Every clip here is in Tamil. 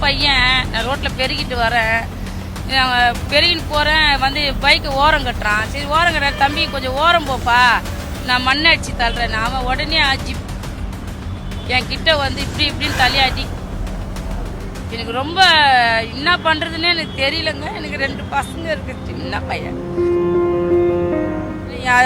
பையன் நான் ரோட்டில் பெருகிட்டு வரேன், பெருகின்னு போகிறேன், வந்து பைக்கை ஓரம் கட்டுறான். சரி ஓரம் கட்டுற தம்பி கொஞ்சம் ஓரம் போப்பா, நான் மண்ணை அடிச்சு தள்ளுறேன். அவன் உடனே என் கிட்ட வந்து இப்படின்னு தலையாட்டி எனக்கு ரொம்ப என்ன பண்ணுறதுன்னு எனக்கு தெரியலங்க. எனக்கு 2 பசங்க இருக்குது, சின்ன பையன்.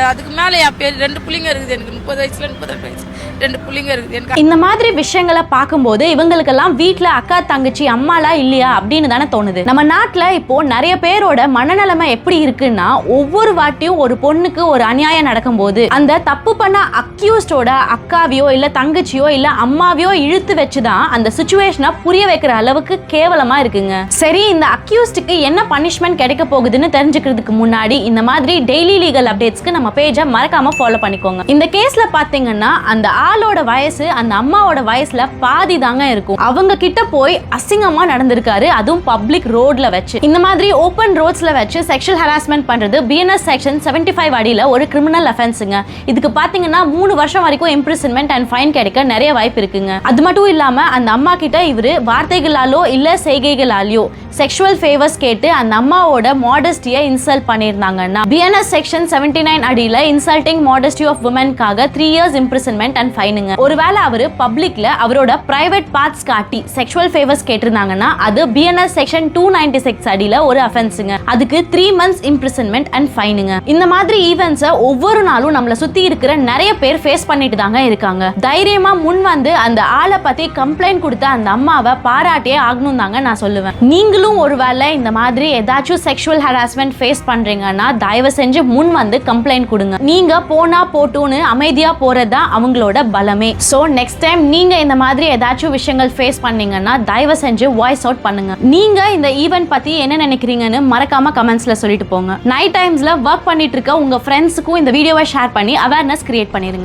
அதுக்கு மேலே என் பேர் 2 பிள்ளைங்க இருக்குது. எனக்கு 30 வயசுல 32 வயசு 2 பிள்ளைங்க இருக்குது. எனக்கு இந்த மாதிரி விஷயங்களை பார்க்கும்போது இவங்களுக்கெல்லாம் வீட்டில் அக்கா தங்கச்சி அம்மாலாம் இல்லையா அப்படின்னு தானே தோணுது. நம்ம நாட்டில் இப்போ நிறைய பேரோட மனநிலைமை எப்படி இருக்குன்னா, ஒவ்வொரு வாட்டியும் ஒரு பொண்ணுக்கு ஒரு அநியாயம் நடக்கும்போது அந்த தப்பு பண்ண அக்யூஸ்டோட அக்காவையோ இல்லை தங்கச்சியோ இல்லை அம்மாவையோ இழுத்து வச்சுதான் அந்த சுச்சுவேஷனை புரிய வைக்கிற அளவுக்கு கேவலமா இருக்குங்க. சரி, இந்த அக்யூஸ்டுக்கு என்ன பனிஷ்மெண்ட் கிடைக்க போகுதுன்னு தெரிஞ்சுக்கிறதுக்கு முன்னாடி இந்த மாதிரி டெய்லி லீகல் அப்டேட்ஸ்க்கு நம்ம பேஜை மறக்காம ஃபாலோ பண்ணிக்கோங்க. இந்த கேஸ்ல பாத்தீங்கன்னா அந்த ஆளோட வயசு அந்த அம்மாவோட வயசுல பாதி தாங்க இருக்கும். அவங்க கிட்ட போய் அசிங்கமா நடந்திருக்காரு, அதுவும் பப்ளிக் ரோட்ல வச்சு. இந்த மாதிரி ஓபன் ரோட்ஸ்ல வச்சு செக்ஷுவல் ஹராஸ்மெண்ட் பண்றது பிஎன்எஸ் செக்ஷன் 75 அடியில ஒரு கிரிமினல் அஃபென்ஸுங்க. இதுக்கு பாத்தீங்கன்னா 3 வருஷம் வரைக்கும் இம்ப்ரிசன்மெண்ட் அண்ட் ஃபைன் கிடைக்க நிறைய வாய்ப்பு இருக்குங்க. அது மட்டும் இல்லாம அந்த அம்மா கிட்ட இவரு வார்த்தைகளாலோ இல்ல செய்கைகளாலோ செக்ஷுவல் ஃபேவர்ஸ் கேட்டு அந்த அம்மாவோட மாடஸ்டியை இன்சல்ட் பண்ணியிருந்தாங்கன்னா பிஎன்எஸ் செக்ஷன் 79 அடியில இன்சல்டிங் மாடஸ்டி ஆஃப் உமன்காக 3 years இம்ப்ரிசன்மெண்ட் அண்ட் ஃபைனுங்க. ஒருவேளை அவரு பப்ளிக்ல அவரோட பிரைவேட் பார்ட்ஸ் காட்டி செக்ஷுவல் ஃபேவர்ஸ் கேட்டிருந்தாங்கன்னா அது பிஎன்எஸ் செக்ஷன் 296 அடியில ஒரு அஃபென்ஸுங்க. அதுக்கு 3 months இம்ப்ரிசன்மெண்ட் அண்ட் ஃபைனுங்க. இந்த மாதிரி ஈவென்ட்ஸை ஒவ்வொரு நாளும் நம்மள சுத்தி இருக்கிற நிறைய பேர் ஃபேஸ் பண்ணிட்டு தாங்க இருக்காங்க. தைரியமா முன் வந்து அந்த ஆளை பத்தி கம்ப்ளைண்ட் கொடுத்த அந்த அம்மாவை பாராட்டியே ஆகணும் தாங்க நான் சொல்லுவேன். நீங்களும் ஒருவேளை இந்த மாதிரி ஏதாச்சும் செக்ஷுவல் ஹராஸ்மெண்ட் ஃபேஸ் பண்றீங்கன்னா தயவு செஞ்சு முன் வந்து கம்ப்ளைண்ட் கொடுங்க. நீங்க போனா போட்டுன்னு அமைதியா போறதா அவங்களோட பலமே. சோ நெக்ஸ்ட் டைம் நீங்க இந்த மாதிரி ஏதாச்சும் விஷயங்கள் ஃபேஸ் பண்ணீங்கன்னா தயவு செஞ்சு வாய்ஸ் அவுட் பண்ணுங்க. நீங்க இந்த ஈவென்ட் பத்தி என்ன நினைக்கிறீங்கன்னு மறக்காம கமெண்ட்ஸ்ல சொல்லிட்டு போங்க. நைட் டைம்ஸ்ல ஒர்க் பண்ணிட்டு இருக்க உங்க ஃப்ரெண்ட்ஸுக்கும் இந்த வீடியோவை ஷேர் பண்ணி அவேர்னஸ் கிரியேட் பண்ணிருங்க.